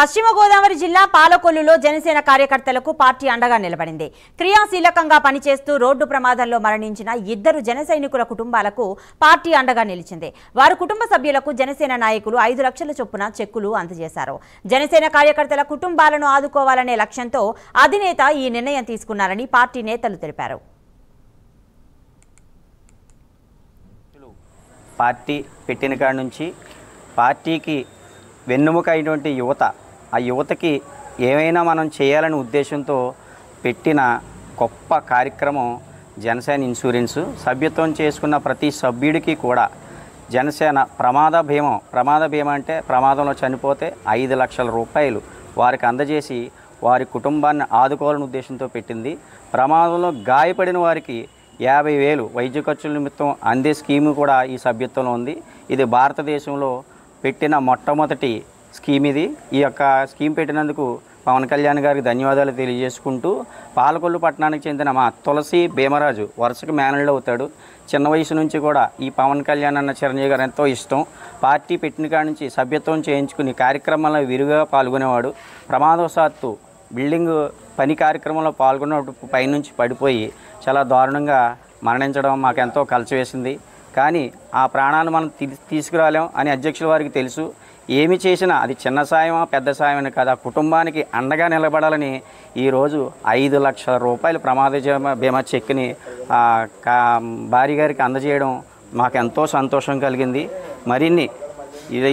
పశ్చిమ గోదావరి జిల్లా పాలకొల్లులో జనసేన కార్యకర్తలకు పార్టీ అండగా నిలబడింది. క్రియాశీలకంగా పనిచేస్తూ రోడ్డు ప్రమాదంలో మరణించిన 2 జన సైనికుల కుటుంబాలకు పార్టీ అండగా నిలిచింది. వారి కుటుంబ సభ్యులకు జనసేన నాయకులు 5 లక్షల చొప్పున చెక్కులు అందజేశారు. జనసేన కార్యకర్తల కుటుంబాలను ఆదుకోవాలనే లక్ష్యంతో అధినేత ఈ నిర్ణయం తీసుకున్నారని పార్టీ నేతలు తెలిపారు. పార్టీ పెట్టిన కాడ నుంచి పార్టీకి వెన్నుముక అయినటువంటి యువత, ఆ యువతకి ఏమైనా మనం చేయాలనే ఉద్దేశంతో పెట్టిన గొప్ప కార్యక్రమం జనసేన ఇన్సూరెన్సు. సభ్యత్వం చేసుకున్న ప్రతి సభ్యుడికి కూడా జనసేన ప్రమాద బీమా అంటే ప్రమాదంలో చనిపోతే 5 లక్షల రూపాయలు వారికి అందజేసి వారి కుటుంబాన్ని ఆదుకోవాలనే ఉద్దేశంతో పెట్టింది. ప్రమాదంలో గాయపడిన వారికి 50,000 వైద్య ఖర్చుల నిమిత్తం అందే స్కీము కూడా ఈ సభ్యత్వంలో ఉంది. ఇది భారతదేశంలో పెట్టిన మొట్టమొదటి స్కీమ్ ఇది. ఈ యొక్క స్కీమ్ పెట్టినందుకు పవన్ కళ్యాణ్ గారికి ధన్యవాదాలు తెలియజేసుకుంటూ, పాలకొల్లు పట్టణానికి చెందిన మా తులసి భీమరాజు వరుసకు మేనల్డ్ అవుతాడు. చిన్న వయసు నుంచి కూడా ఈ పవన్ కళ్యాణ్ అన్న చిరంజీవి గారు ఎంతో ఇష్టం. పార్టీ పెట్టిన కాడ నుంచి సభ్యత్వం చేయించుకుని కార్యక్రమాల్లో విరిగా పాల్గొనేవాడు. ప్రమాదవశాత్తు బిల్డింగ్ పని కార్యక్రమంలో పాల్గొన్నప్పుడు పైనుంచి పడిపోయి చాలా దారుణంగా మరణించడం మాకెంతో కలిసివేసింది. కానీ ఆ ప్రాణాలు మనం తీసుకురాలేం అని అధ్యక్షుల వారికి తెలుసు. ఏమి చేసినా అది చిన్న సాయమా పెద్ద సాయమని కాదు, ఆ కుటుంబానికి అండగా నిలబడాలని ఈరోజు 5 లక్షల రూపాయలు ప్రమాద బీమా చెక్ని భార్య గారికి అందజేయడం మాకెంతో సంతోషం కలిగింది. మరిన్ని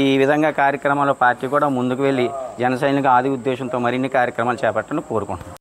ఈ విధంగా కార్యక్రమాల్లో పార్టీ కూడా ముందుకు వెళ్ళి జన సైనిక ఆది ఉద్దేశంతో మరిన్ని కార్యక్రమాలు చేపట్టాలని కోరుకుంటున్నాం.